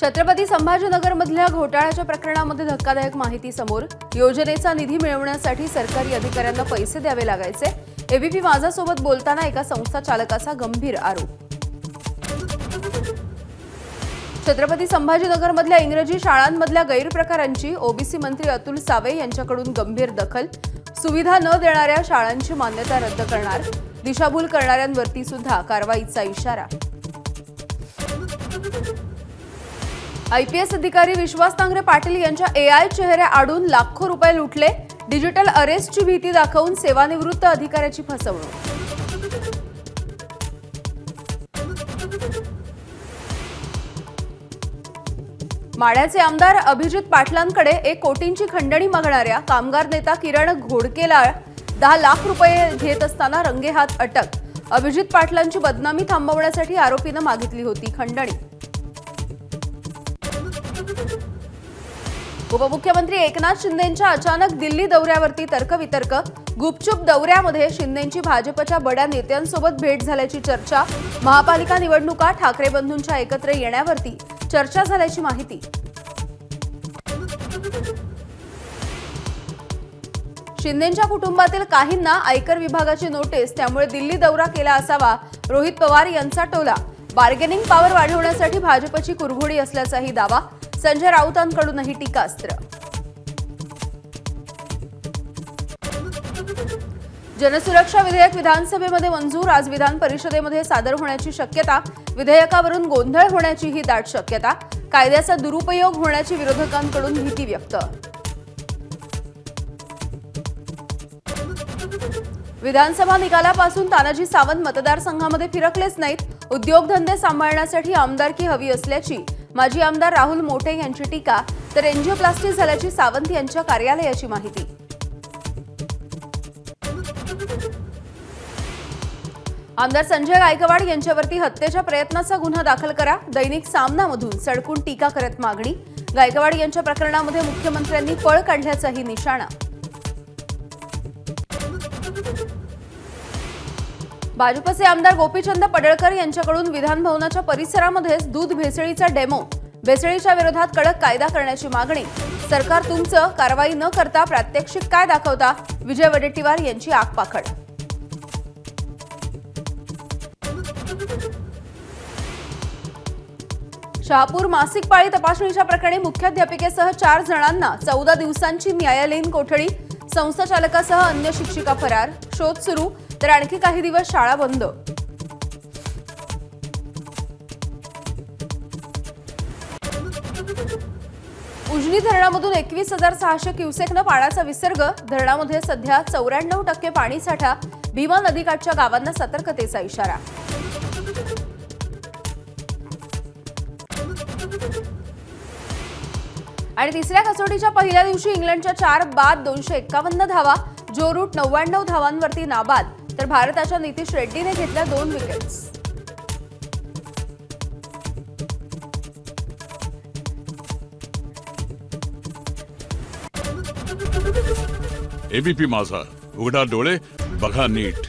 छत्रपती संभाजीनगरमधल्या घोटाळ्याच्या प्रकरणामध्ये धक्कादायक माहिती समोर। योजनेचा निधी मिळवण्यासाठी सरकारी अधिकाऱ्यांना पैसे द्यावे लागायचे। एबीपी माझासोबत बोलताना एका संस्था चालकाचा गंभीर आरोप। छत्रपती संभाजीनगरमधल्या इंग्रजी शाळांमधल्या गैरप्रकारांची ओबीसी मंत्री अतुल सावे यांच्याकडून गंभीर दखल। सुविधा न देणाऱ्या शाळांची मान्यता रद्द करणार, दिशाभूल करणाऱ्यांवरती सुद्धा कारवाईचा इशारा। आयपीएस अधिकारी विश्वास तांगरे पाटील यांच्या एआय चेहऱ्या आडून लाखो रुपये लुटले। डिजिटल अरेस्टची भीती दाखवून सेवानिवृत्त अधिकाऱ्याची फसवणूक। माढ्याचे आमदार अभिजित पाटलांकडे 1 कोटींची खंडणी मागणाऱ्या कामगार नेता किरण घोडकेला 10 लाख रुपये घेत असताना रंगेहात अटक। अभिजित पाटलांची बदनामी थांबवण्यासाठी आरोपीनं मागितली होती खंडणी। उपमुख्यमंत्री एकनाथ शिंदेंच्या अचानक दिल्ली दौऱ्यावरती तर्कवितर्क। गुपचूप दौऱ्यामध्ये शिंदेंची भाजपच्या बड्या नेत्यांसोबत भेट झाल्याची चर्चा। महापालिका निवडणुका ठाकरे बंधूंच्या एकत्र येण्यावरती चर्चा झाल्याची माहिती। शिंदेंच्या कुटुंबातील काहींना आयकर विभागाची नोटीस, त्यामुळे दिल्ली दौरा केला असावा, रोहित पवार यांचा टोला। बार्गेनिंग पॉवर वाढवण्यासाठी भाजपची कुरघोडी असल्याचाही दावा। संजय राऊतांकडूनही टीकास्त्र। जनसुरक्षा विधेयक विधानसभेमध्ये मंजूर। आज विधान परिषदेमध्ये सादर होण्याची शक्यता। विधेयकावरून गोंधळ होण्याचीही दाट शक्यता। कायद्याचा दुरुपयोग होण्याची विरोधकांकडून भीती व्यक्त। विधानसभा निकालापासून तानाजी सावंत मतदारसंघामध्ये फिरकलेच नाहीत। उद्योगधंदे सांभाळण्यासाठी आमदारकी हवी असल्याची माजी आमदार राहुल मोटे यांची टीका, तर एंजिओप्लास्टी झाल्याची सावंत यांच्या कार्यालयाची माहिती। आमदार संजय गायकवाड यांच्यावरती हत्येच्या प्रयत्नाचा गुन्हा दाखल करा। दैनिक सामनामधून सडकून टीका करत मागणी। गायकवाड यांच्या प्रकरणामध्ये मुख्यमंत्र्यांनी पळ काढल्याचाही निशाणा। भाजपचे आमदार गोपीचंद पडळकर यांच्याकडून विधान भवनाच्या परिसरामध्येच दूध भेसळीचा डेमो। भेसळीच्या विरोधात कडक कायदा करण्याची मागणी। सरकार तुमचं कारवाई न करता प्रात्यक्षिक काय दाखवता, विजय वडेट्टीवार यांची आगपाखड। शहापूर मासिक पाळी तपासणीच्या प्रकरणी मुख्याध्यापिकेसह 4 जणांना 14 दिवसांची न्यायालयीन कोठडी। संस्था चालकासह अन्य शिक्षिका फरार। शोध सुरू, तर आणखी काही दिवस शाळा बंद। उजनी धरणामधून 21,600 क्युसेकनं पाण्याचा विसर्ग। धरणामध्ये सध्या 94% पाणीसाठा। भीमा नदीकाठच्या गावांना सतर्कतेचा इशारा। आणि तिसऱ्या कसोटीच्या पहिल्या दिवशी इंग्लंडच्या 4 बाद 251 धावा। जो रूट 99 धावांवरती नाबाद, तर भारताच्या नितीश रेड्डीने घेतल्या 2 विकेट्स। एबीपी माझा, उघडा डोळे बघा नीट।